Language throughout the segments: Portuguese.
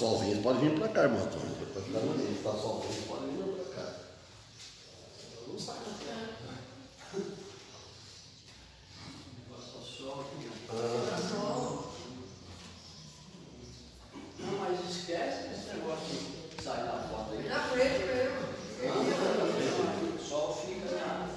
solzinho, pode vir pra cá, irmão Antônio. Depois que tá solzinho, pode vir pra cá. Não sai daqui. Não, mas esquece esse negócio de sair da foto aí. Já foi eu. O sol fica na.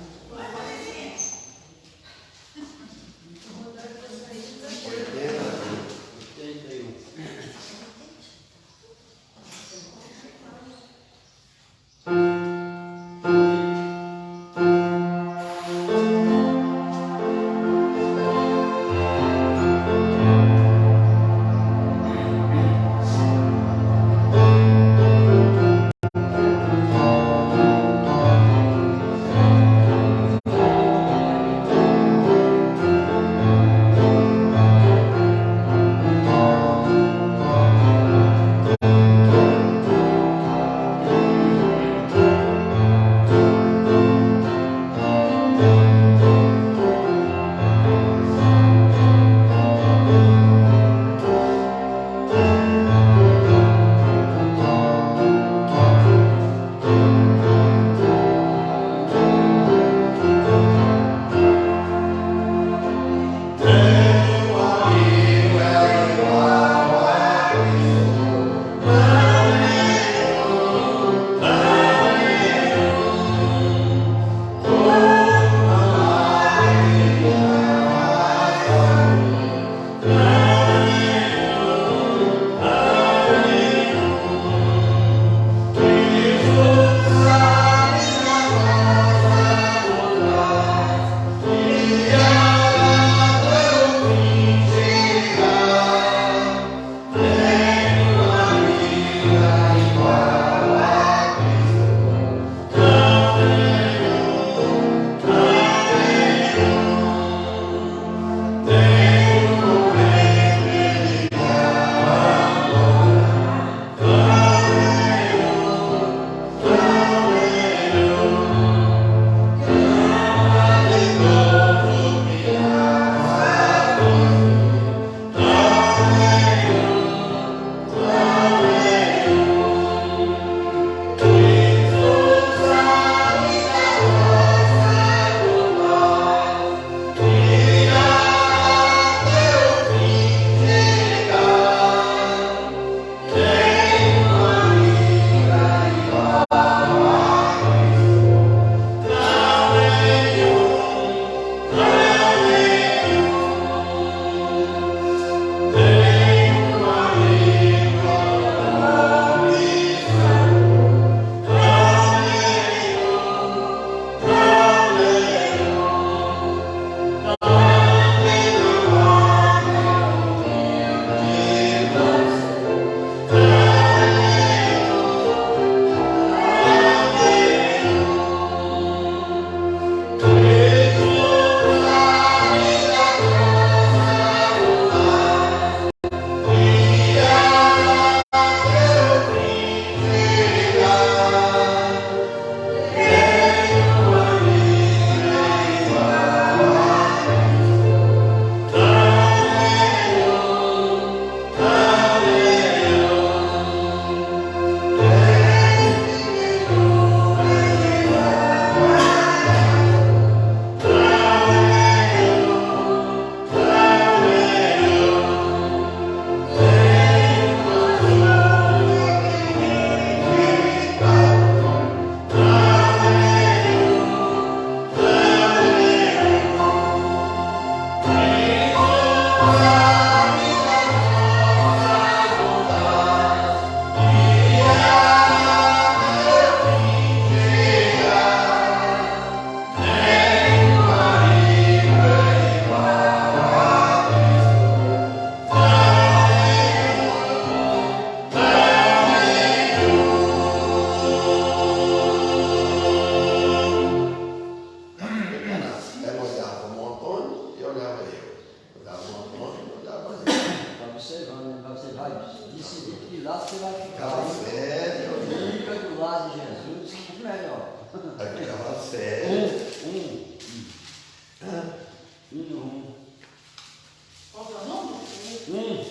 81.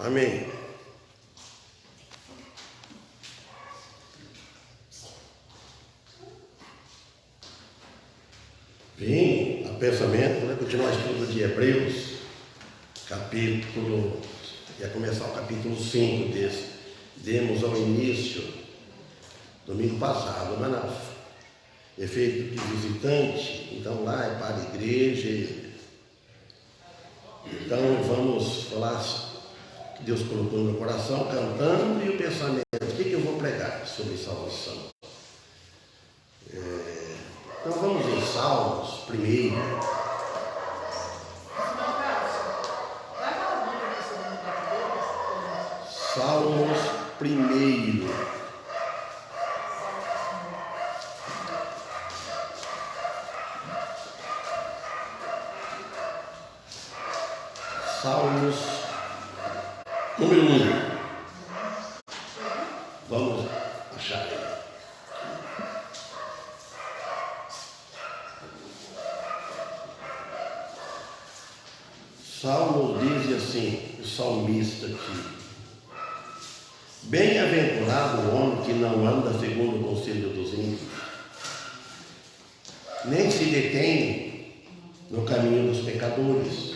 Amém. Vim a pensamento, né? Continuar o estudo de Hebreus, capítulo, ia começar o capítulo 5 desse. Demos ao início, domingo passado, mas não. Efeito de visitante, então lá é para a igreja. Então vamos falar que Deus colocou no meu coração, cantando e o pensamento. O que eu vou pregar sobre salvação? Então vamos em Salmos primeiro. Salmos primeiro. Salmos número 1. Vamos achar ele. Salmo diz assim, o salmista aqui: bem-aventurado o homem que não anda segundo o conselho dos ímpios, nem se detém no caminho dos pecadores,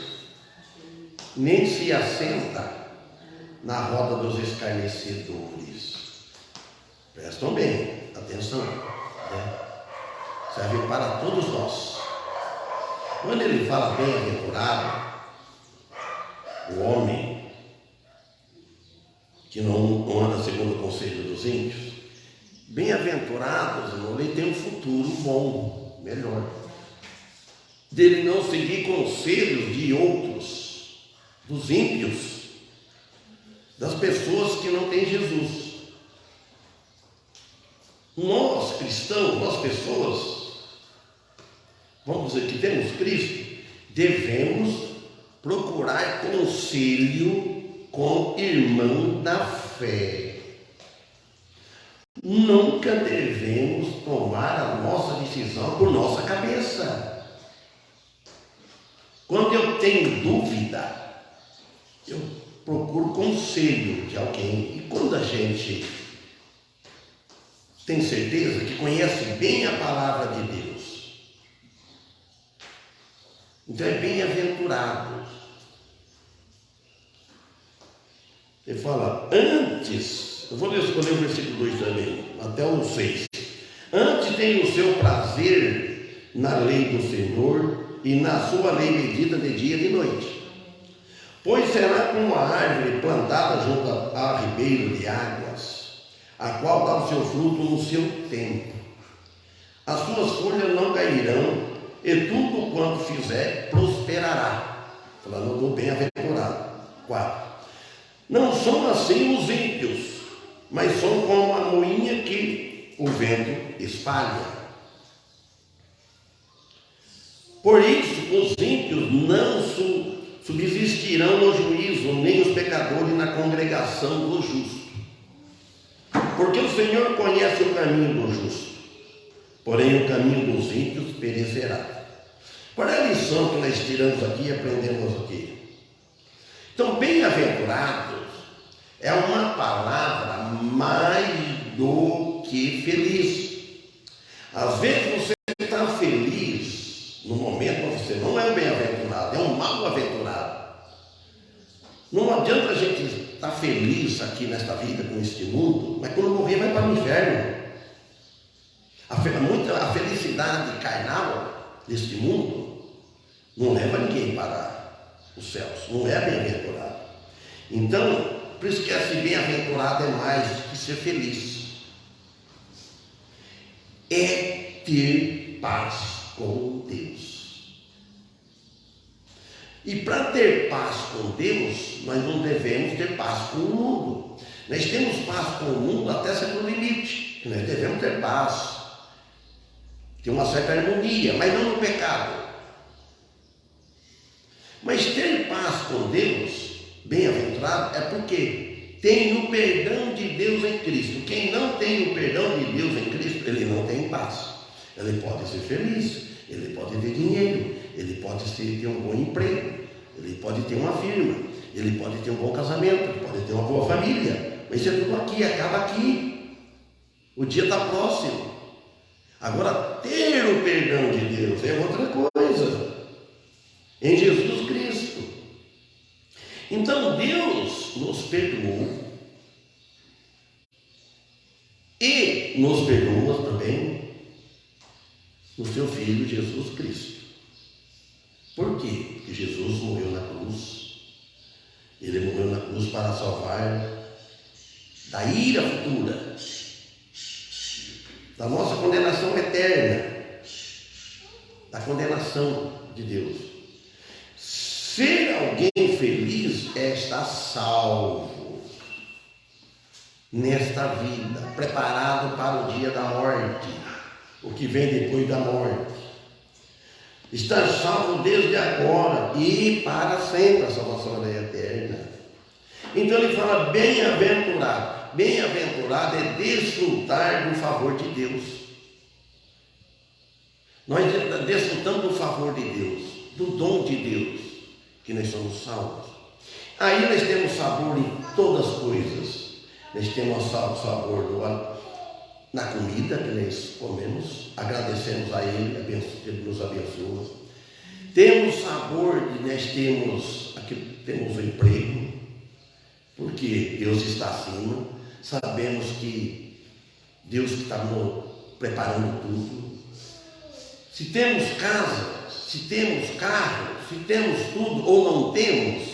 nem se assenta na roda dos escarnecedores. Prestam bem, atenção, né? Serve para todos nós. Quando ele fala bem-aventurado, o homem que não anda segundo o conselho dos ímpios, bem-aventurados, ele tem um futuro bom, melhor. Dele não seguir conselhos de outros, dos ímpios, das pessoas que não têm Jesus. Nós, cristãos, nós pessoas, vamos dizer que temos Cristo, devemos procurar conselho com irmão da fé. Nunca devemos tomar a nossa decisão por nossa cabeça. Quando eu tenho dúvida, eu procuro conselho de alguém. E quando a gente tem certeza que conhece bem a palavra de Deus, então é bem-aventurado. Ele fala, antes, eu vou escolher o versículo 2 também, até o 6. Antes tem o seu prazer na lei do Senhor, e na sua lei medita de dia e de noite. Pois será como a árvore plantada junto a ribeiro de águas, a qual dá o seu fruto no seu tempo. As suas folhas não cairão, e tudo quanto fizer prosperará. Falando do bem-aventurado. 4. Não são assim os ímpios, mas são como a moinha que o vento espalha. Por isso, os ímpios não subsistirão no juízo, nem os pecadores na congregação do justo. Porque o Senhor conhece o caminho do justo, porém o caminho dos ímpios perecerá. Qual é a lição que nós tiramos aqui e aprendemos aqui? Então, bem-aventurados é uma palavra mais do que feliz. Às vezes você está feliz no momento, mas você não é um bem-aventurado, é um mal-aventurado. Não adianta a gente estar feliz aqui nesta vida, com este mundo, mas quando morrer vai para o inferno. A felicidade carnal deste mundo não leva ninguém para os céus, não é bem-aventurado. Então, por isso que esse bem-aventurado é mais do que ser feliz. É ter paz com Deus. E para ter paz com Deus, nós não devemos ter paz com o mundo. Nós temos paz com o mundo até certo limite. Nós devemos ter paz, ter uma certa harmonia, mas não no pecado. Mas ter paz com Deus, bem-aventurado, é porque tem o perdão de Deus em Cristo. Quem não tem o perdão de Deus em Cristo, ele não tem paz. Ele pode ser feliz, ele pode ter dinheiro, ele pode ter um bom emprego, ele pode ter uma firma, ele pode ter um bom casamento, poder ter uma boa família, mas isso é tudo aqui, acaba aqui. O dia está próximo. Agora, ter o perdão de Deus é outra coisa, em Jesus Cristo. Então Deus nos perdoou e nos perdoa também no seu Filho Jesus Cristo. Por quê? Porque Jesus morreu na cruz. Ele morreu na cruz para salvar da ira futura, da nossa condenação eterna, da condenação de Deus. Ser alguém feliz é estar salvo nesta vida, preparado para o dia da morte, o que vem depois da morte. Estar salvo desde agora e para sempre, a salvação é eterna. Então ele fala bem-aventurado. Bem-aventurado é desfrutar do favor de Deus. Nós desfrutamos do favor de Deus, do dom de Deus, que nós somos salvos. Aí nós temos sabor em todas as coisas. Nós temos sabor na comida que nós comemos, agradecemos a Ele, Ele nos abençoa. Temos sabor de nós temos o emprego, porque Deus está acima. Sabemos que Deus está preparando tudo. Se temos casa, se temos carro, se temos tudo ou não temos,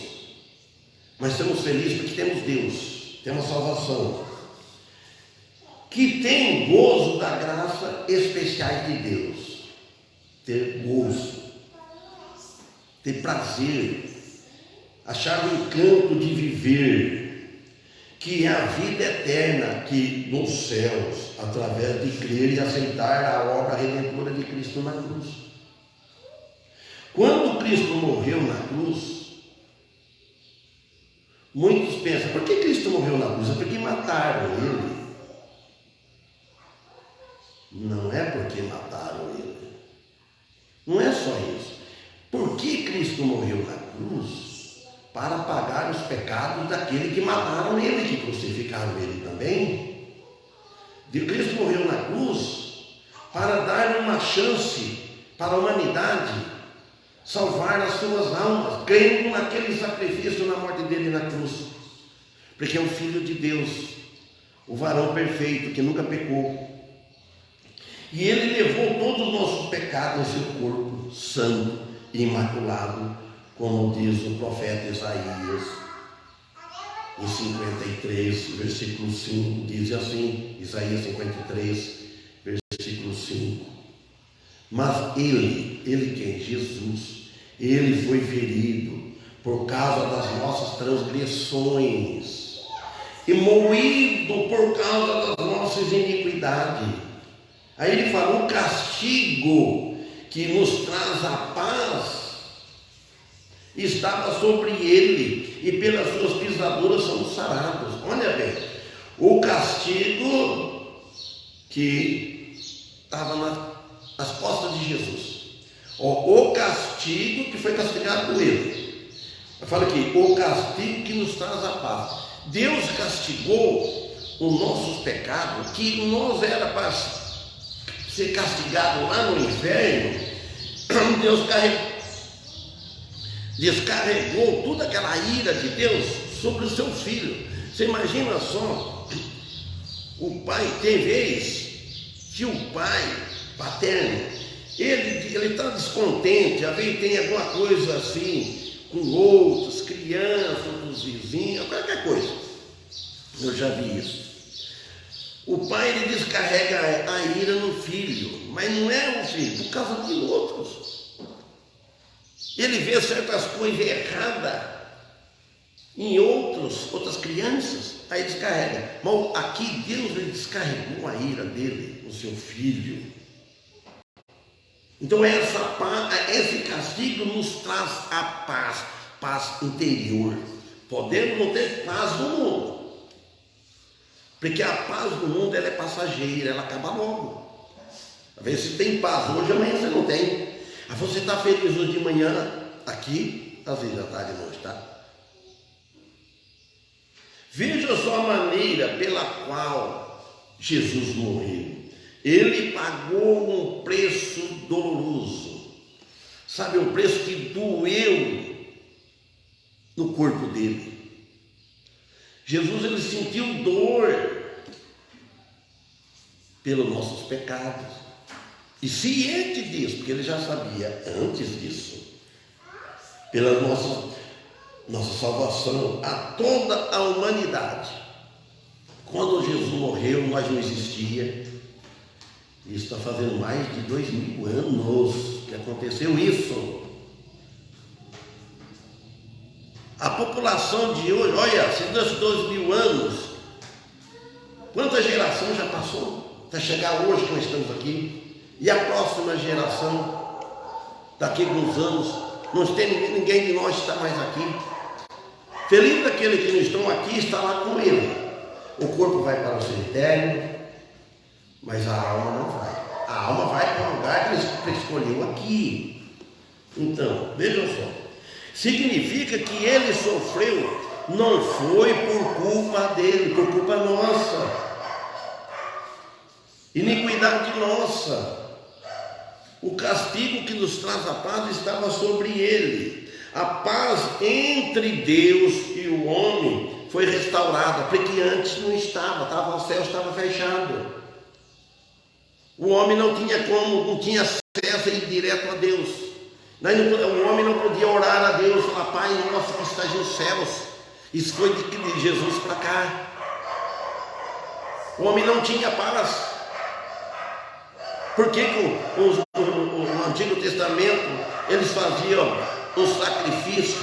mas estamos felizes porque temos Deus, temos salvação, que tem gozo da graça especiais de Deus. Ter gozo, ter prazer, achar o encanto de viver, que é a vida eterna que nos céus, através de crer e aceitar a obra redentora de Cristo na cruz. Quando Cristo morreu na cruz, muitos pensam, por que Cristo morreu na cruz? É porque mataram Ele. Não é porque mataram Ele. Não é só isso. Por que Cristo morreu na cruz? Para pagar os pecados daquele que mataram Ele, que crucificaram Ele também. Cristo morreu na cruz para dar uma chance para a humanidade salvar as suas almas, crendo naquele sacrifício na morte dele na cruz, porque é o Filho de Deus, o varão perfeito que nunca pecou, e ele levou todos os nossos pecados em seu corpo, santo e imaculado, como diz o profeta Isaías em 53, versículo 5, diz assim, Isaías 53, versículo 5. Mas ele quem? Jesus, ele foi ferido por causa das nossas transgressões e moído por causa das nossas iniquidades. Aí ele falou, o castigo que nos traz a paz estava sobre ele, e pelas suas pisaduras somos sarados. Olha bem, o castigo que estava nas costas de Jesus, o castigo que foi castigado por ele. Fala aqui, o castigo que nos traz a paz. Deus castigou os nossos pecados, que nós era para ser castigado lá no inferno. Deus descarregou toda aquela ira de Deus sobre o seu filho. Você imagina só, o pai, tem vez que o pai paterno, ele está descontente, às vezes tem alguma coisa assim, com outros, crianças, os vizinhos, qualquer coisa. Eu já vi isso. O pai, ele descarrega a ira no filho, mas não é o filho, por causa de outros. Ele vê certas coisas erradas em outras crianças, aí descarrega. Mas aqui Deus, ele descarregou a ira dele no seu filho. Então esse castigo nos traz a paz interior. Podemos não ter paz no mundo, porque a paz do mundo ela é passageira, ela acaba logo. Às vezes você tem paz hoje, amanhã você não tem. Aí você está feliz hoje de manhã, aqui, às vezes já está de noite, tá? Veja só a maneira pela qual Jesus morreu. Ele pagou um preço doloroso. Sabe, um preço que doeu no corpo dele. Jesus, ele sentiu dor pelos nossos pecados. E ciente disso, porque ele já sabia antes disso, pela nossa salvação a toda a humanidade. Quando Jesus morreu, nós não existia. Isso está fazendo mais de 2000 anos que aconteceu isso. A população de hoje, olha, se nesses 2000 anos, quanta geração já passou até chegar hoje que nós estamos aqui? E a próxima geração, daqui a alguns anos, não tem ninguém de nós que está mais aqui. Feliz daquele que não estão aqui, está lá com ele. O corpo vai para o cemitério, mas a alma não vai. A alma vai para o lugar que ele escolheu aqui. Então, vejam só. Significa que ele sofreu, não foi por culpa dele, por culpa nossa. Iniquidade nossa. O castigo que nos traz a paz estava sobre ele. A paz entre Deus e o homem foi restaurada, porque antes não estava, o céu estava fechado. O homem não tinha acesso a ir direto a Deus. O homem não podia orar a Deus, falar, Pai nosso que estás nos céus. Isso foi de Jesus para cá. O homem não tinha paz. Por que o Antigo Testamento eles faziam um sacrifício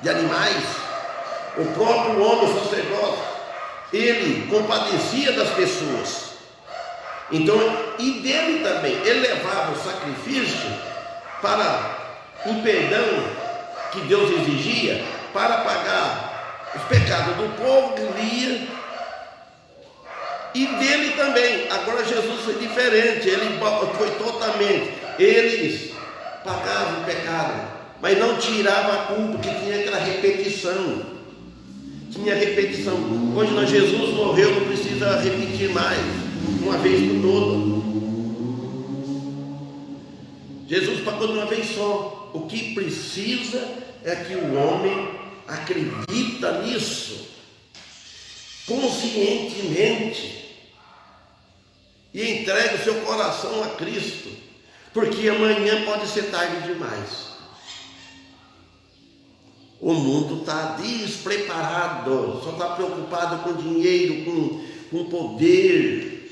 de animais? O próprio homem, o sacerdote, ele compadecia das pessoas. Então, e dele também, ele levava o sacrifício para o perdão que Deus exigia, para pagar os pecados do povo que via, e dele também. Agora Jesus foi diferente, ele foi totalmente, eles pagavam o pecado, mas não tirava a culpa, que tinha aquela repetição. Tinha repetição. Hoje Jesus morreu, não precisa repetir mais, uma vez por toda. Jesus pagou de uma vez só. O que precisa é que o homem acredita nisso conscientemente e entregue o seu coração a Cristo, porque amanhã pode ser tarde demais. O mundo está despreparado, só está preocupado com dinheiro, com poder,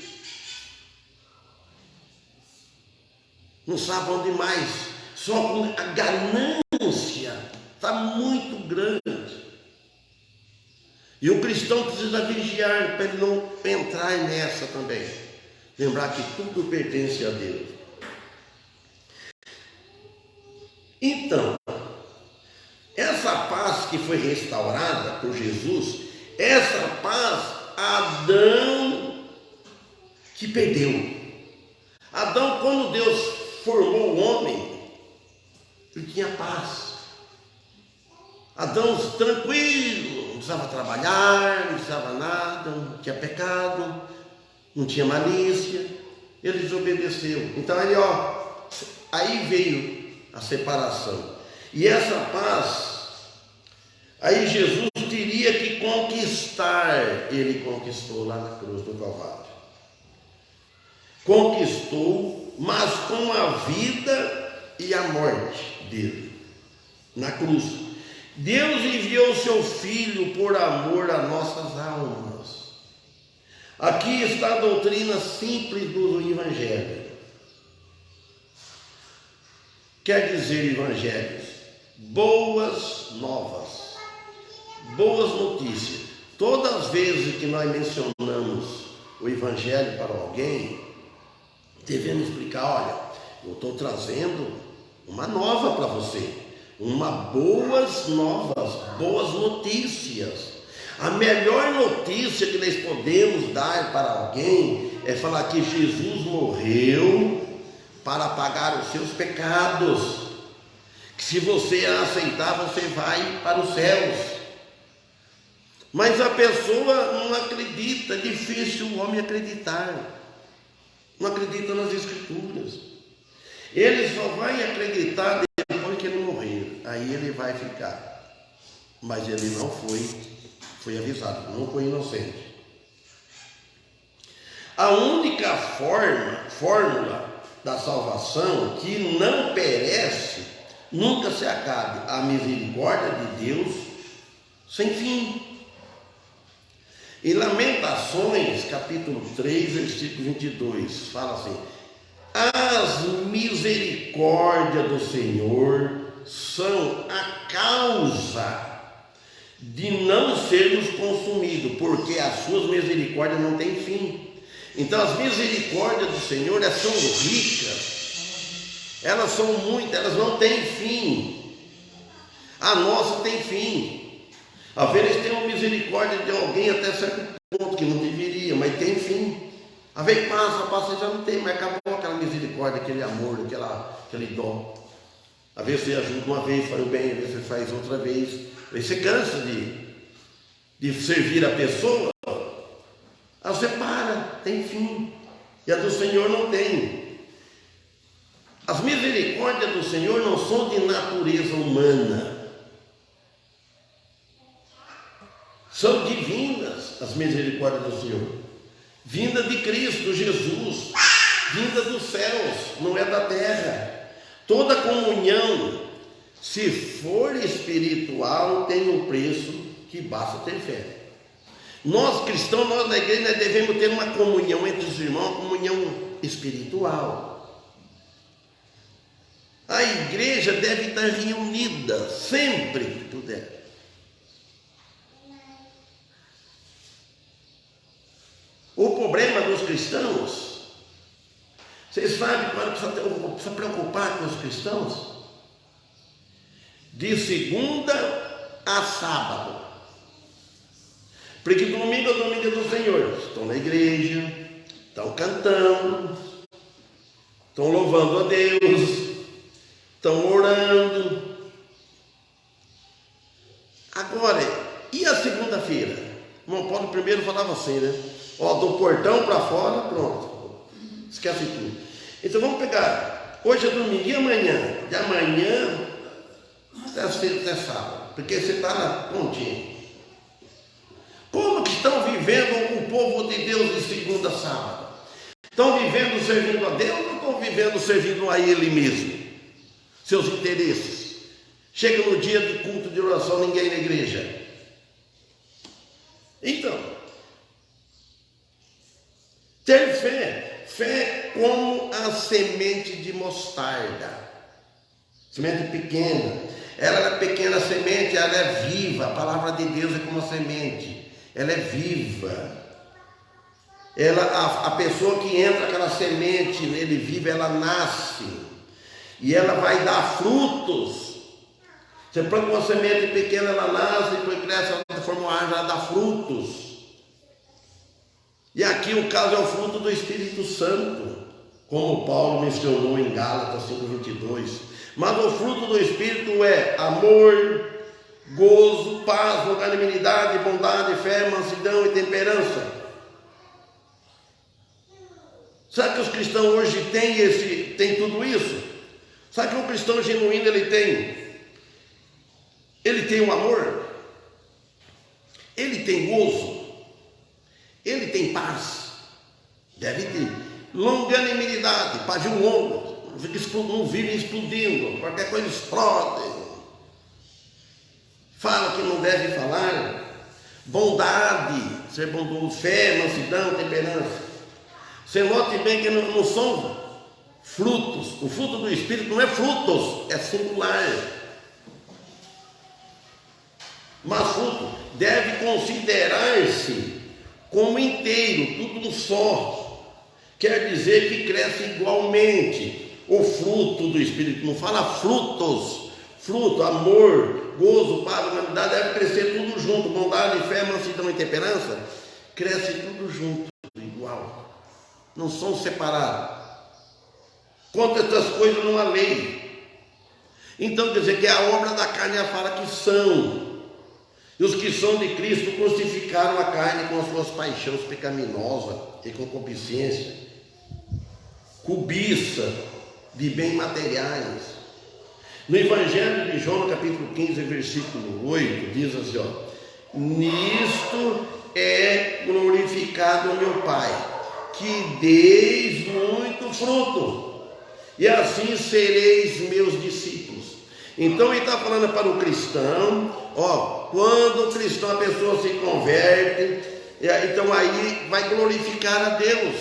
não sabe onde mais, só com a ganância está muito grande. E o cristão precisa vigiar para ele não entrar nessa também. Lembrar que tudo pertence a Deus. Então, essa paz que foi restaurada por Jesus, essa paz Adão que perdeu. Adão, quando Deus formou o homem, ele tinha paz. Adão tranquilo, não precisava trabalhar, não precisava nada, não tinha pecado, não tinha malícia, ele desobedeceu. Então aí veio a separação. E essa paz, aí Jesus teria que conquistar, ele conquistou lá na cruz do Calvário. Conquistou, mas com a vida e a morte dele, na cruz. Deus enviou o seu Filho por amor a nossas almas. Aqui está a doutrina simples do Evangelho. Quer dizer, evangelhos, boas novas, boas notícias. Todas as vezes que nós mencionamos o Evangelho para alguém, devemos explicar, olha, eu estou trazendo uma nova para você. Uma boas novas, boas notícias. A melhor notícia que nós podemos dar para alguém é falar que Jesus morreu para pagar os seus pecados, que se você aceitar, você vai para os céus. Mas a pessoa não acredita, é difícil o homem acreditar, não acredita nas Escrituras. Ele só vai acreditar depois que ele morrer, aí ele vai ficar. Mas ele não foi avisado, não foi inocente. A única fórmula da salvação que não perece, nunca se acabe, a misericórdia de Deus sem fim. Em Lamentações, capítulo 3, versículo 22, fala assim: as misericórdias do Senhor são a causa de não sermos consumidos, porque as suas misericórdias não têm fim. Então as misericórdias do Senhor são ricas, elas são muitas, elas não têm fim. A nossa tem fim. Às vezes tem uma misericórdia de alguém até certo ponto, que não deveria, mas tem fim. Às vezes passa e já não tem, mas acabou aquela misericórdia, aquele amor, aquele dó. Às vezes você ajuda uma vez, faz o bem, às vezes você faz outra vez. Aí você cansa de servir a pessoa, aí você para, tem fim. E a do Senhor não tem. As misericórdias do Senhor não são de natureza humana. São divinas as misericórdias do Senhor. Vinda de Cristo Jesus, vinda dos céus, não é da terra. Toda comunhão, se for espiritual, tem um preço que basta ter fé. Nós cristãos, nós na igreja, nós devemos ter uma comunhão entre os irmãos, uma comunhão espiritual. A igreja deve estar reunida sempre que puder. O problema dos cristãos, vocês sabem quando precisa preocupar com os cristãos? De segunda a sábado. Porque domingo é domingo do Senhor. Estão na igreja, estão cantando, estão louvando a Deus, estão orando. Agora, e a segunda-feira? O irmão Paulo primeiro falava assim, né? Ó, do portão para fora, pronto. Esquece tudo. Então vamos pegar. Hoje é domingo e amanhã. De amanhã até sábado. Porque você está na pontinha. Como que estão vivendo o povo de Deus de segunda a sábado? Estão vivendo servindo a Deus ou estão vivendo servindo a Ele mesmo? Seus interesses. Chega no dia de culto de oração, ninguém na igreja. Então, ter fé como a semente de mostarda, semente pequena. Ela é pequena semente, ela é viva. A palavra de Deus é como a semente, ela é viva. A pessoa que entra aquela semente nele viva, ela nasce e ela vai dar frutos. Você planta uma semente pequena, ela nasce, depois cresce, ela forma uma árvore, ela dá frutos. E aqui o caso é o fruto do Espírito Santo, como Paulo mencionou em Gálatas 5:22. Mas o fruto do Espírito é amor, gozo, paz, longanimidade, bondade, fé, mansidão e temperança. Sabe que os cristãos hoje têm tudo isso? Sabe que o cristão genuíno ele tem? Ele tem o amor, ele tem gozo, ele tem paz, deve ter longanimidade, pavio longo, não vive explodindo, qualquer coisa explode, fala que não deve falar, bondade, ser bondoso, fé, mansidão, temperança. Você note bem que não são frutos, o fruto do Espírito não é frutos, é singular. Mas fruto deve considerar-se como inteiro, tudo só. Quer dizer que cresce igualmente. O fruto do Espírito, não fala frutos. Fruto, amor, gozo, paz, humanidade, deve crescer tudo junto. Bondade, fé, mansidão e temperança. Cresce tudo junto, igual. Não são separados. Conta essas coisas numa lei. Então quer dizer que a obra da carne fala que são. E os que são de Cristo crucificaram a carne com as suas paixões pecaminosas e concupiscência, cobiça de bens materiais. No Evangelho de João, no capítulo 15, versículo 8, diz assim, nisto é glorificado o meu Pai, que deis muito fruto, e assim sereis meus discípulos. Então ele está falando para o cristão, quando o cristão, a pessoa se converte, então aí vai glorificar a Deus,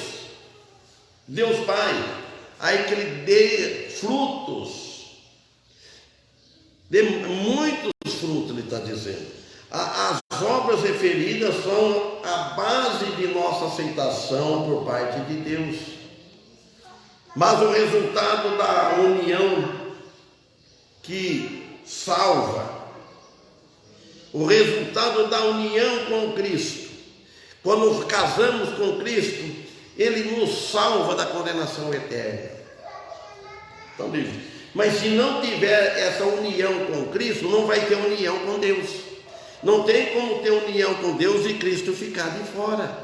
Deus Pai, aí que ele dê frutos, dê muitos frutos, ele está dizendo. As obras referidas são a base de nossa aceitação por parte de Deus, mas o resultado da união que salva, o resultado da união com Cristo, quando casamos com Cristo, Ele nos salva da condenação eterna. Então, mas se não tiver essa união com Cristo, não vai ter união com Deus. Não tem como ter união com Deus e Cristo ficar de fora.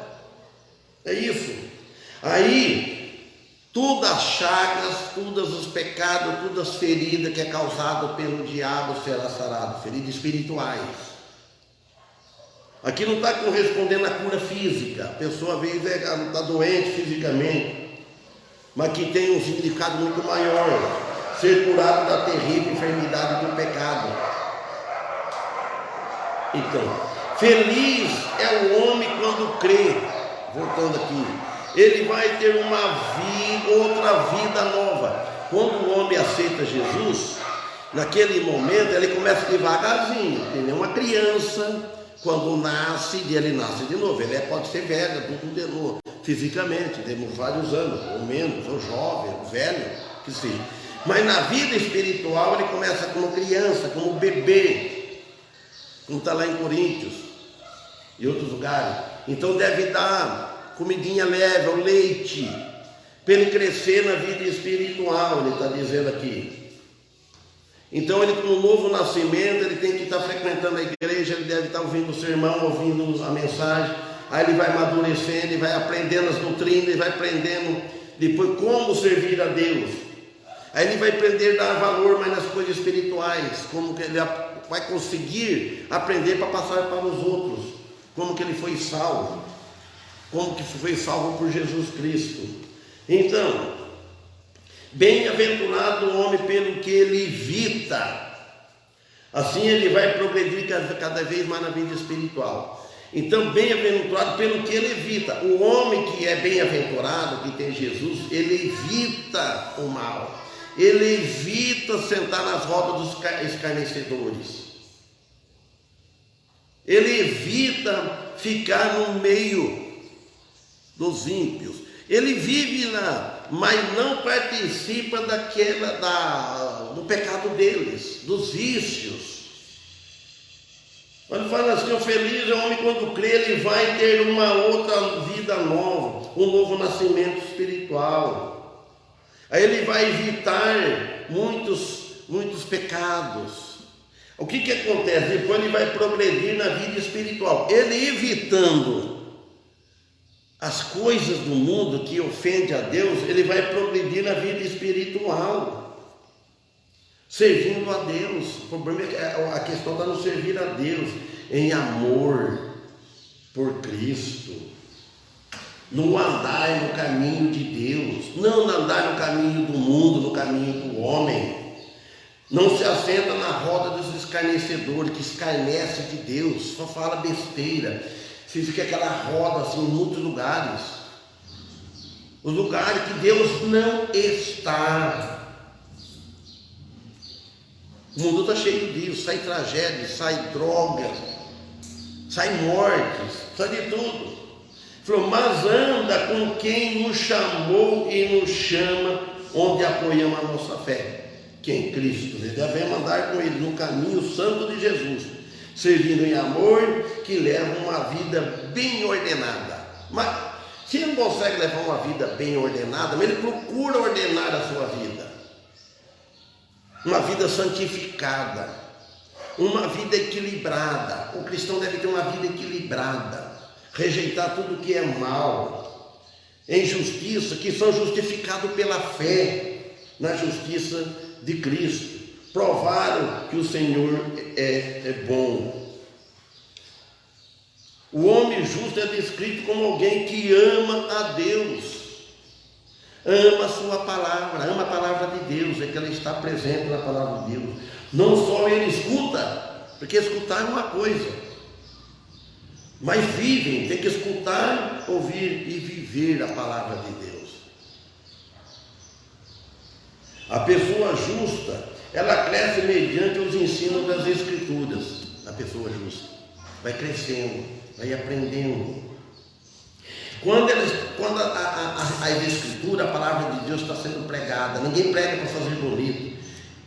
É isso. Aí todas as chagas, todos os pecados, todas as feridas que é causado pelo diabo será sarado, feridas espirituais. Aqui não está correspondendo à cura física. A pessoa às vezes está doente fisicamente, mas que tem um significado muito maior, ser curado da terrível enfermidade do pecado. Então, feliz é o homem quando crê. Voltando aqui, ele vai ter uma vida, outra vida nova. Quando o homem aceita Jesus, naquele momento ele começa devagarzinho, que nem uma criança, quando nasce, ele nasce de novo. Ele pode ser velho, adulto de novo, fisicamente, temos vários anos, ou menos, ou jovem, ou velho, que seja. Mas na vida espiritual ele começa como criança, como bebê, como está lá em Coríntios e outros lugares. Então deve dar comidinha leve, o leite, para ele crescer na vida espiritual, ele está dizendo aqui. Então ele, com o novo nascimento, ele tem que estar frequentando a igreja, ele deve estar ouvindo o sermão, ouvindo a mensagem, aí ele vai amadurecendo, ele vai aprendendo as doutrinas, ele vai aprendendo depois como servir a Deus. Aí ele vai aprender a dar valor mais nas coisas espirituais, como que ele vai conseguir aprender para passar para os outros, como que ele foi salvo, como que foi salvo por Jesus Cristo. Então, bem-aventurado o homem pelo que ele evita, assim ele vai progredir cada vez mais na vida espiritual. Então, bem-aventurado pelo que ele evita. O homem que é bem-aventurado, que tem Jesus, ele evita o mal, ele evita sentar nas rodas dos escarnecedores, ele evita ficar no meio dos ímpios, ele vive lá, mas não participa do pecado deles, dos vícios. Ele fala assim: o feliz é o homem quando crê, ele vai ter uma outra vida nova, um novo nascimento espiritual. Aí ele vai evitar muitos pecados. O que acontece? Depois ele vai progredir na vida espiritual. Ele evitando as coisas do mundo que ofendem a Deus, ele vai progredir na vida espiritual, servindo a Deus. O problema é a questão de não servir a Deus em amor por Cristo, não andar no caminho de Deus, não andar no caminho do mundo, no caminho do homem. Não se assenta na roda dos escarnecedores, que escarnece de Deus, só fala besteira. Se fica aquela roda assim em muitos lugares, os lugares que Deus não está. O mundo está cheio disso, sai tragédia, sai drogas, sai mortes, sai de tudo. Falou: mas anda com quem nos chamou e nos chama, onde apoiamos a nossa fé. Quem? Cristo. Devemos andar com Ele no caminho santo de Jesus, servindo em amor, que leva uma vida bem ordenada. Mas se ele não consegue levar uma vida bem ordenada, mas ele procura ordenar a sua vida, uma vida santificada, uma vida equilibrada. O cristão deve ter uma vida equilibrada, rejeitar tudo que é mal, em justiça, que são justificados pela fé na justiça de Cristo. Provaram que o Senhor é bom. O homem justo é descrito como alguém que ama a Deus, ama a sua palavra, ama a palavra de Deus, é que ela está presente na palavra de Deus. Não só ele escuta, porque escutar é uma coisa, mas vivem, tem que escutar, ouvir e viver a palavra de Deus. A pessoa justa, ela cresce mediante os ensinos das Escrituras. A pessoa justa vai crescendo, vai aprendendo. Quando a Escritura, a palavra de Deus está sendo pregada, ninguém prega para fazer bonito,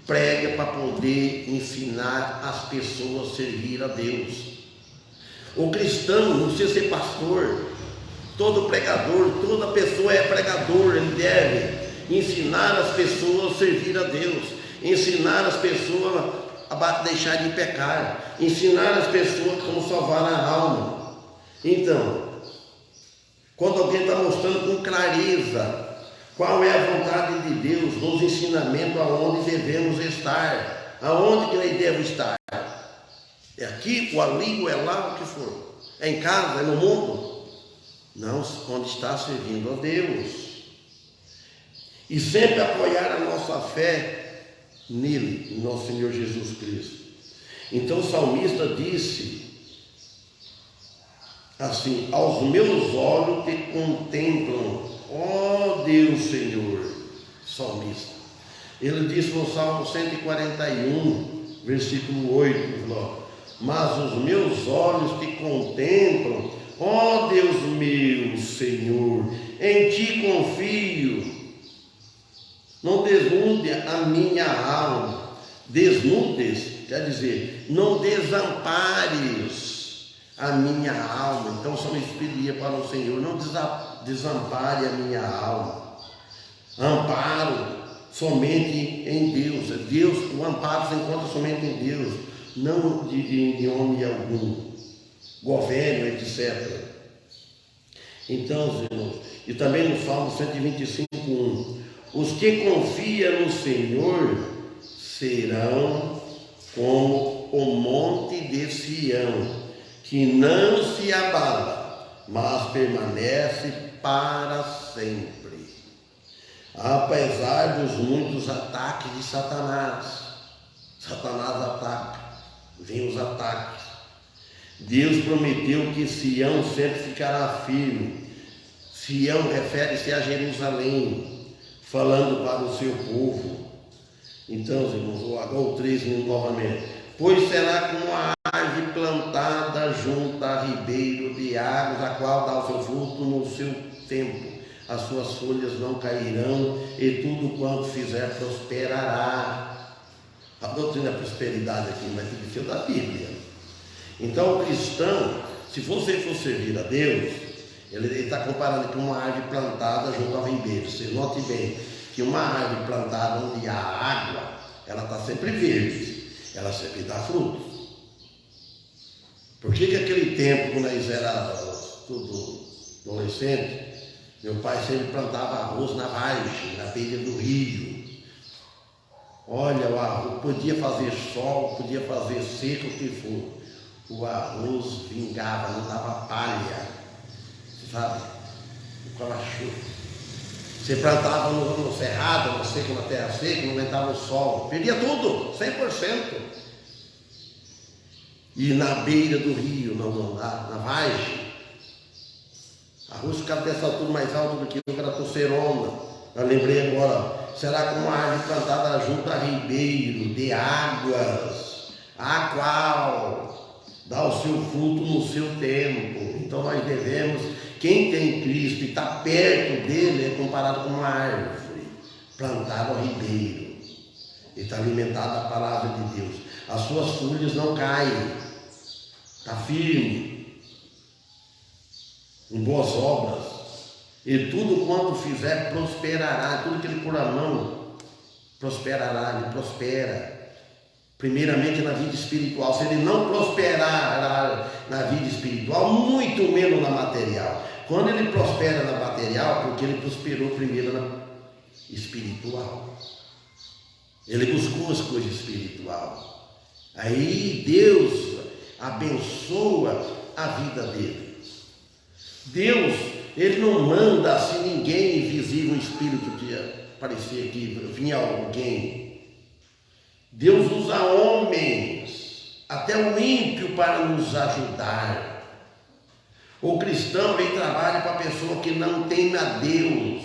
prega para poder ensinar as pessoas a servir a Deus. O cristão não precisa ser pastor, todo pregador, toda pessoa é pregador, ele deve ensinar as pessoas a servir a Deus, ensinar as pessoas a deixar de pecar, ensinar as pessoas como salvar a alma. Então, quando alguém está mostrando com clareza qual é a vontade de Deus, nos ensinamentos aonde devemos estar, aonde que nós devemos estar, é aqui, ou ali, ou é lá, o que for, é em casa, é no mundo, não, onde está servindo a Deus, e sempre apoiar a nossa fé nele, nosso Senhor Jesus Cristo. Então o salmista disse assim: aos meus olhos te contemplam, ó Deus Senhor. Salmista, ele disse no Salmo 141, versículo 8, mas os meus olhos te contemplam, ó Deus meu Senhor, em ti confio. Não desnude a minha alma. Desnudes quer dizer, não desampares a minha alma. Então só me pedia para o Senhor: não desampare a minha alma. Amparo somente em Deus. Deus, o amparo se encontra somente em Deus, não de homem algum, governo, etc. Então, irmãos, e também no Salmo 125:1, os que confiam no Senhor serão como o monte de Sião, que não se abala, mas permanece para sempre. Apesar dos muitos ataques de Satanás ataca, vem os ataques. Deus prometeu que Sião sempre ficará firme. Sião refere-se a Jerusalém, falando para o seu povo. Então, irmãos, agora o 3 novamente: pois será como a árvore plantada junto a ribeiro de águas, a qual dá o seu fruto no seu tempo, as suas folhas não cairão, e tudo quanto fizer prosperará. A doutrina da prosperidade aqui, mas tem que ser da Bíblia. Então o cristão, se você for servir a Deus, ele está comparando com uma árvore plantada junto ao ribeiro. Você note bem que uma árvore plantada onde há água, ela está sempre verde, ela sempre dá frutos. Por que aquele tempo, quando nós éramos tudo adolescente, meu pai sempre plantava arroz na vargem, na beira do rio? Olha, o arroz podia fazer sol, podia fazer seco, o que for, o arroz vingava, não dava palha, sabe? O calachô. Você plantava no cerrado, no seco, na terra seca, não aguentava o sol, perdia tudo, 100%. E na beira do rio, na vargem, arroz ficava dessa altura mais alto do que o gratocerona. Eu lembrei agora: será como uma árvore plantada junto a ribeiro de águas, a qual dá o seu fruto no seu tempo. Então nós devemos, quem tem Cristo e está perto dele, é comparado com uma árvore plantada ao ribeiro, e está alimentada da palavra de Deus. As suas folhas não caem, está firme, em boas obras. E tudo quanto fizer prosperará. Tudo que ele pôr a mão prosperará, ele prospera. primeiramente na vida espiritual. Se ele não prosperar na vida espiritual, muito menos na material. Quando ele prospera na material, porque ele prosperou primeiro na espiritual. Ele buscou as coisas espirituais. Aí Deus abençoa a vida dele. Deus, ele não manda assim ninguém invisível, um espírito de aparecer aqui, vinha alguém. Deus usa homens, até o ímpio, para nos ajudar. O cristão vem trabalhar para a pessoa que não tem a Deus.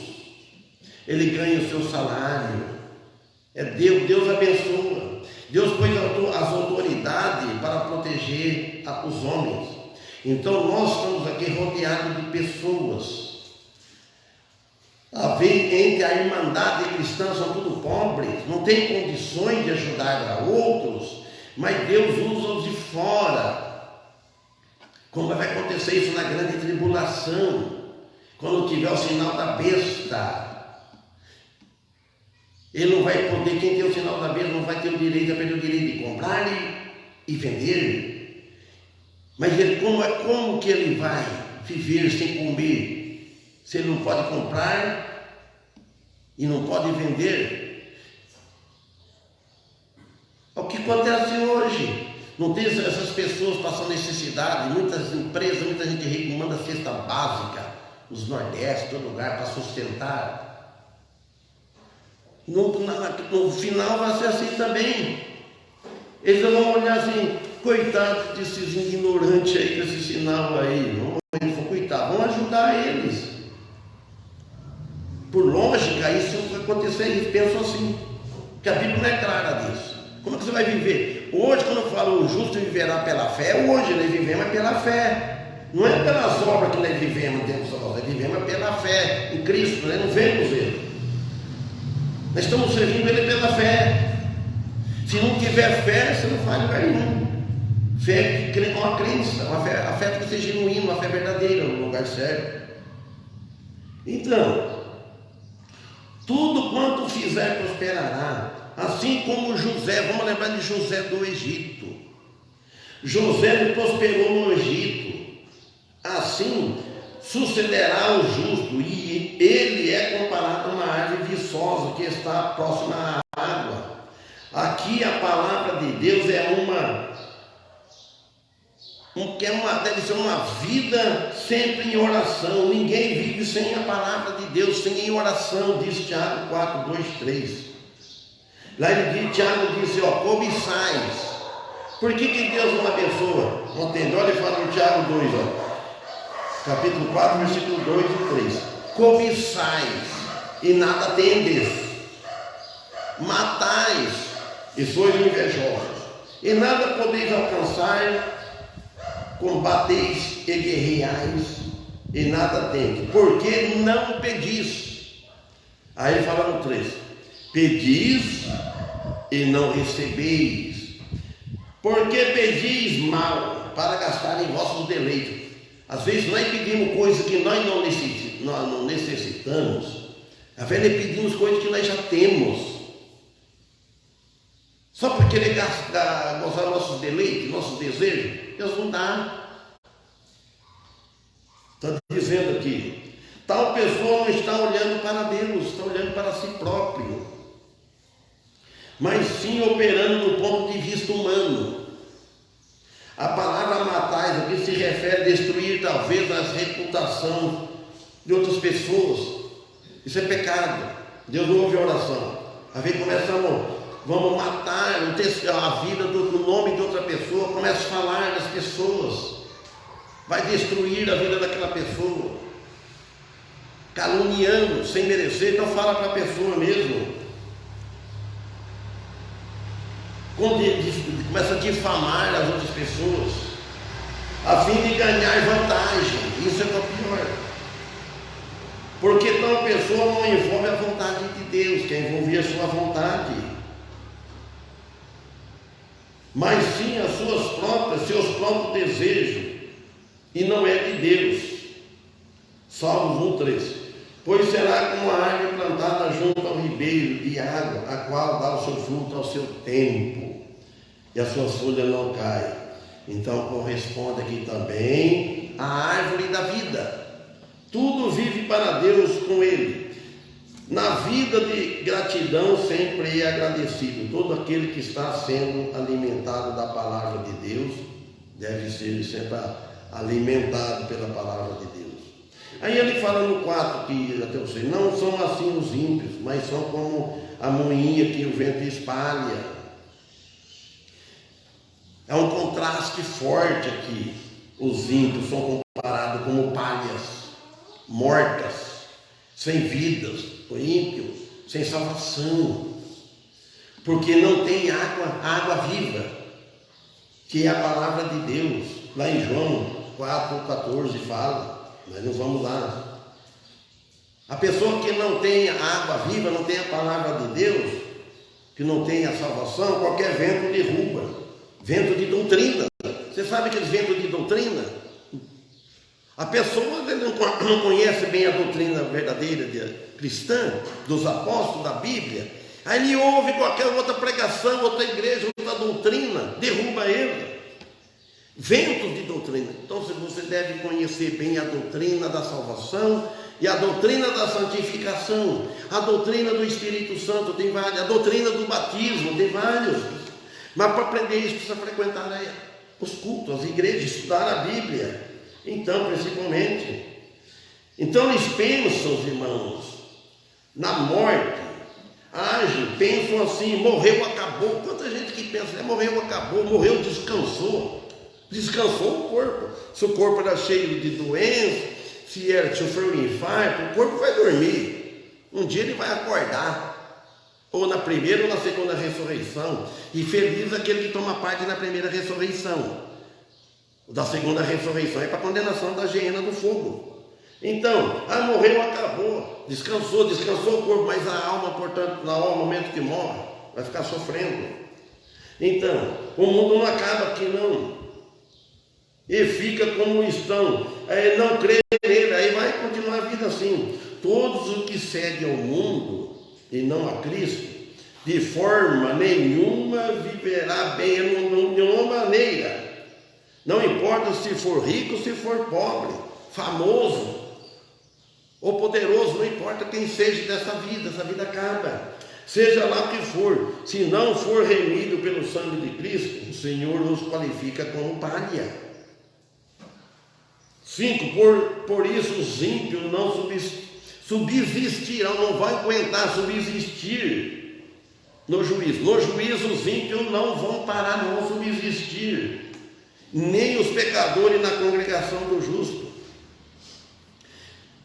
Ele ganha o seu salário. É Deus abençoa. Deus pôs as autoridades para proteger os homens. Então nós estamos aqui rodeados de pessoas. Entre a irmandade cristã são tudo pobres, não tem condições de ajudar a outros, mas Deus usa-os de fora. Como vai acontecer isso na grande tribulação, quando tiver o sinal da besta? Ele não vai poder, quem tem o sinal da besta não vai ter o direito, vai perder o direito de comprar e vender. Mas como que ele vai viver sem comer, se ele não pode comprar e não pode vender? É o que acontece hoje. Não tem essas pessoas passando necessidade, muitas empresas, muita gente rica manda cesta básica nos Nordeste, todo lugar, para sustentar. No final vai ser assim também. Eles vão olhar assim, coitado desses ignorantes aí, com esse sinal aí. Não, coitado, vão ajudar eles. Por lógica, isso vai acontecer, eles pensam assim, que a Bíblia não é clara disso. Como é que você vai viver? Hoje, quando eu falo o justo viverá pela fé, hoje nós vivemos pela fé. Não é pelas obras que nós vivemos, nós vivemos pela fé em Cristo, nós não vemos Ele. Nós estamos servindo Ele pela fé. Se não tiver fé, você não faz lugar nenhum. Fé é uma crença, a fé tem que ser genuína, uma fé verdadeira, no lugar certo. Então, tudo quanto fizer prosperará. Assim como José, vamos lembrar de José do Egito. José prosperou no Egito. Assim sucederá o justo, e ele é comparado a uma árvore viçosa que está próxima à água. Aqui a palavra de Deus deve ser uma vida sempre em oração. Ninguém vive sem a palavra de Deus, sem em oração, diz Tiago 4, 2, 3. Lá Tiago diz, cobiçais. Por que Deus não abençoa? Não entende? Olha, ele fala no Tiago 2, capítulo 4, versículo 2 e 3. Cobiçais e nada tendes, matais e sois invejosos, e nada podeis alcançar, combateis e guerreais e nada tendes, porque não pedis. Aí ele fala no 3, pedis e não recebeis, porque pedis mal para gastar em vossos deleites. Às vezes nós pedimos coisas que nós não necessitamos, às vezes nós pedimos coisas que nós já temos, só para querer gozar nossos deleites, nossos desejos. Deus não dá. Está dizendo aqui, tal pessoa não está olhando para Deus, está olhando para si próprio, mas sim operando do ponto de vista humano. A palavra matais aqui se refere a destruir talvez a reputação de outras pessoas. Isso é pecado. Deus não ouve a oração. Às vezes vamos matar a vida no nome de outra pessoa, começa a falar das pessoas, vai destruir a vida daquela pessoa, caluniando sem merecer. Então fala para a pessoa mesmo. Começa a difamar as outras pessoas, a fim de ganhar vantagem. Isso é o pior, porque tal pessoa não envolve a vontade de Deus, quer envolver a sua vontade, mas sim seus próprios desejos, e não é de Deus. Salmos 1:3. Pois será como uma árvore plantada junto ao ribeiro de água, a qual dá o seu fruto ao seu tempo, e as suas folhas não caem. Então corresponde aqui também à árvore da vida. Tudo vive para Deus com ele. Na vida de gratidão sempre é agradecido. Todo aquele que está sendo alimentado da palavra de Deus deve ser sempre alimentado pela palavra de Deus. Aí ele fala no 4 que até você, não são assim os ímpios, mas são como a moinha que o vento espalha. É um contraste forte aqui. Os ímpios são comparados como palhas mortas, sem vidas, o ímpio, sem salvação, porque não tem água viva, que é a palavra de Deus. Lá em João 4,14 fala, mas não vamos lá. A pessoa que não tem a água viva, não tem a palavra de Deus, que não tem a salvação, qualquer vento derruba. Vento de doutrina. Você sabe aqueles ventos de doutrina? A pessoa não conhece bem a doutrina verdadeira cristã, dos apóstolos, da Bíblia. Aí ele ouve qualquer outra pregação, outra igreja, outra doutrina, derruba ele. Ventos de doutrina. Então você deve conhecer bem a doutrina da salvação e a doutrina da santificação, a doutrina do Espírito Santo, tem várias, a doutrina do batismo, tem vários. Mas para aprender isso precisa frequentar os cultos, as igrejas, estudar a Bíblia. Então, principalmente. Então eles pensam, irmãos, na morte. Agem, pensam assim, morreu, acabou. Quanta gente que pensa, morreu, acabou, morreu, descansou. Descansou o corpo. Se o corpo era cheio de doença, se sofreu um infarto, o corpo vai dormir. Um dia ele vai acordar. Ou na primeira ou na segunda ressurreição. E feliz aquele que toma parte na primeira ressurreição. Da segunda ressurreição é para a condenação da hiena do fogo. Então, morreu, acabou, descansou o corpo, mas a alma, portanto, no momento que morre, vai ficar sofrendo. Então, o mundo não acaba aqui não. E fica como estão, aí não crê nele, aí vai continuar a vida assim. Todos os que seguem ao mundo e não a Cristo, de forma nenhuma viverá bem, de nenhuma maneira. Não importa se for rico, se for pobre, famoso ou poderoso, não importa quem seja dessa vida, essa vida acaba. Seja lá o que for, se não for remido pelo sangue de Cristo, o Senhor nos qualifica como palha. 5. Por isso os ímpios não subsistirão, não vão aguentar subsistir no juízo. No juízo os ímpios não vão parar, não vão subsistir. Nem os pecadores na congregação do justo.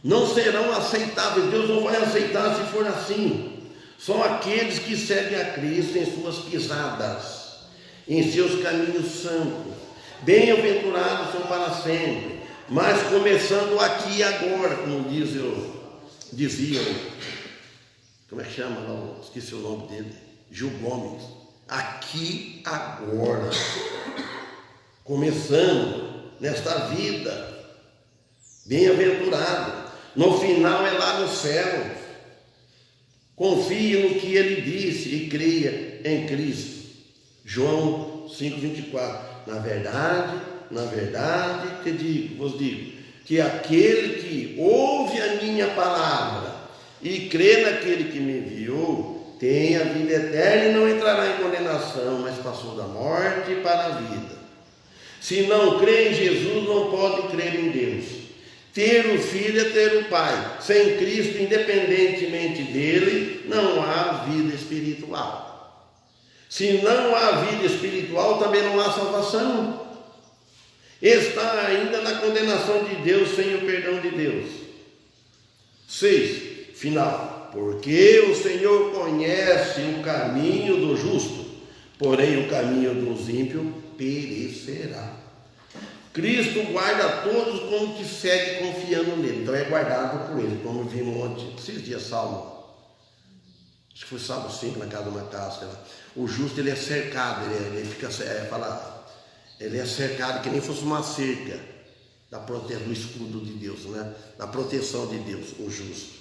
Não serão aceitáveis. Deus não vai aceitar se for assim. São aqueles que seguem a Cristo em suas pisadas, em seus caminhos santos. Bem-aventurados são para sempre. Mas começando aqui e agora, como diziam, como é que chama? Não, esqueci o nome dele. Gil Gomes. Aqui agora. Começando nesta vida, bem-aventurado, no final é lá no céu. Confie no que ele disse e creia em Cristo. João 5,24. Na verdade, vos digo, que aquele que ouve a minha palavra e crê naquele que me enviou, tem a vida eterna e não entrará em condenação, mas passou da morte para a vida. Se não crê em Jesus, não pode crer em Deus. Ter o Filho é ter o Pai. Sem Cristo, independentemente dele, não há vida espiritual. Se não há vida espiritual, também não há salvação. Está ainda na condenação de Deus, sem o perdão de Deus. 6. Final. Porque o Senhor conhece o caminho do justo, porém o caminho dos ímpios perecerá. Cristo guarda todos como que segue confiando nele. Então é guardado por ele, como vimos ontem, esses dias, Salmo. Acho que foi Salmo 5, na casa de uma casa. O justo, ele é cercado, ele fica, ele é cercado que nem fosse uma cerca do escudo de Deus, né? Da proteção de Deus, o justo.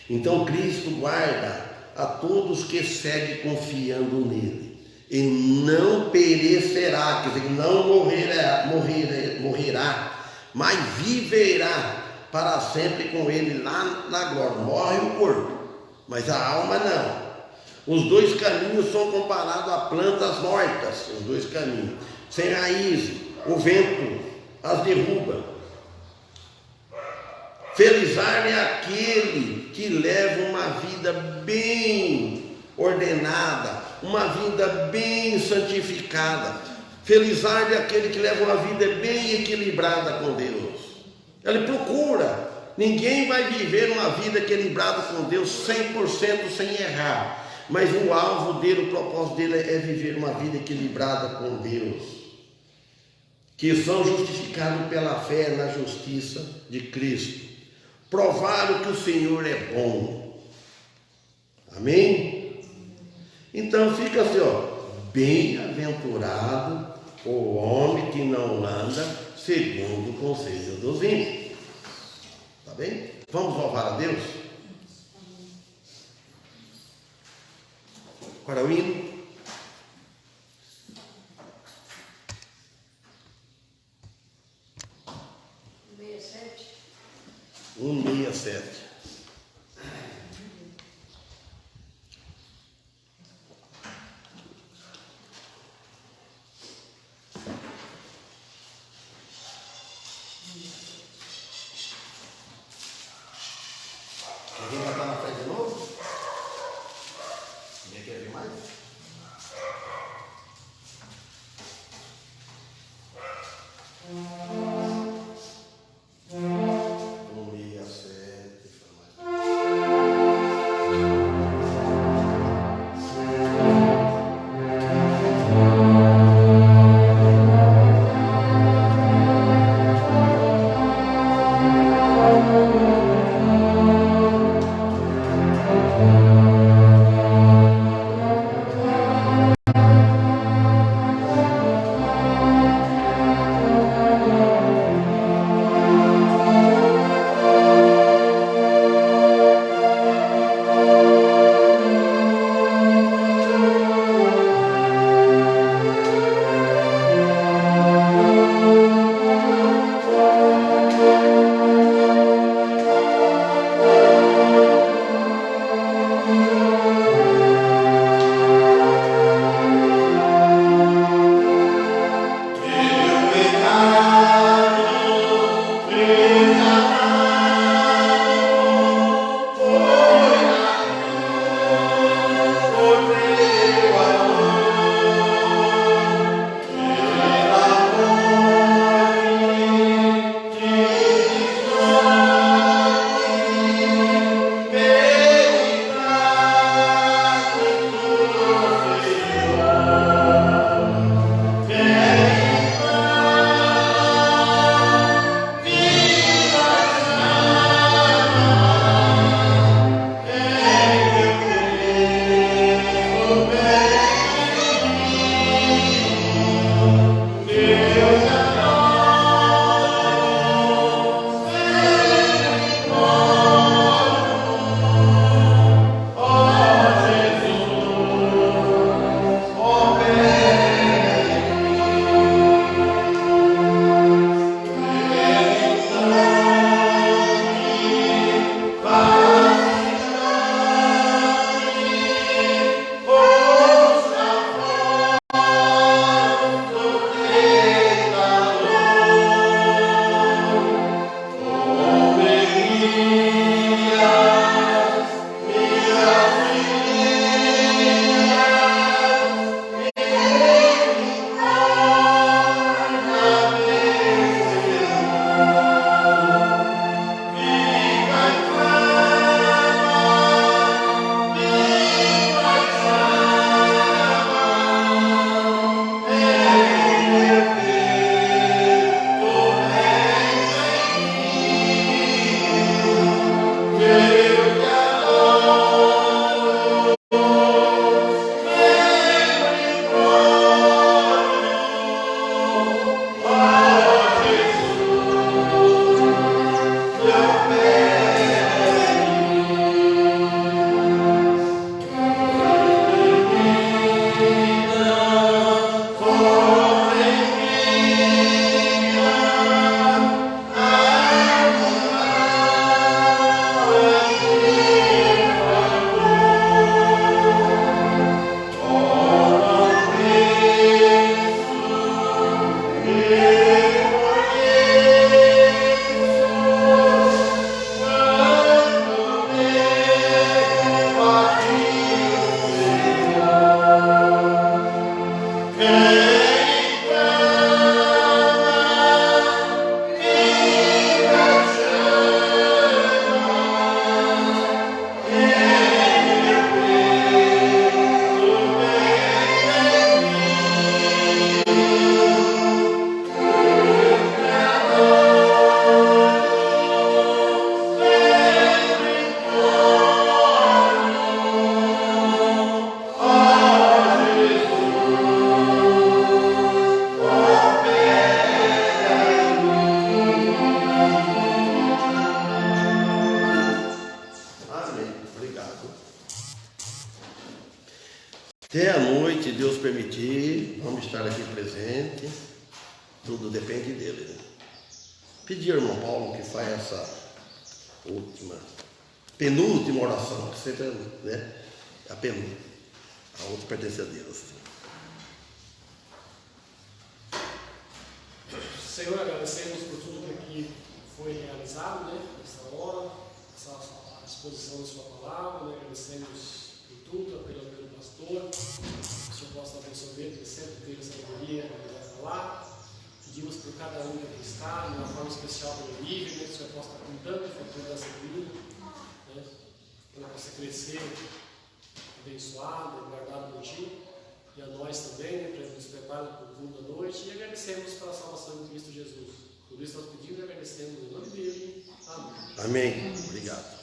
Então Cristo guarda a todos que seguem confiando nele. e não perecerá, quer dizer, não morrerá, mas viverá para sempre com ele lá na glória. Morre o corpo, mas a alma não. Os dois caminhos são comparados a plantas mortas, os dois caminhos, sem raiz, o vento as derruba. Felizardo é aquele que leva uma vida bem ordenada, uma vida bem santificada. Felizardo é aquele que leva uma vida bem equilibrada com Deus. Ele procura. Ninguém vai viver uma vida equilibrada com Deus 100% sem errar. Mas o alvo dele, o propósito dele é viver uma vida equilibrada com Deus. Que são justificados pela fé na justiça de Cristo. Provaram que o Senhor é bom. Amém? Então fica assim, bem-aventurado o homem que não anda segundo o conselho dos ímpios. Tá bem? Vamos louvar a Deus? Agora o hino. Um 67. Alguém vai estar na frente de novo? Ninguém quer ver mais? Um 67. presente, tudo depende dele, né? Pedir ao irmão Paulo que faça essa penúltima oração, que sempre, né? A penúltima, a outra pertence a Deus. Senhor, agradecemos por tudo que aqui foi realizado, né? Nessa hora, a exposição da sua palavra, né? Agradecemos por tudo, pelo pastor, que o Senhor possa abençoar, que sempre teve sabedoria para falar. Pedimos por cada um que aqui está, de uma forma especial pelo Lívia, né? Que o Senhor possa estar cuidando do futuro dessa vida, né? Que ela possa crescer abençoada, guardada por Ti, e a nós também, né? Para nos preparar para o culto da noite, e agradecemos pela salvação de Cristo Jesus. Por isso nós pedimos e agradecemos em nome dele. Amém. Amém. Obrigado.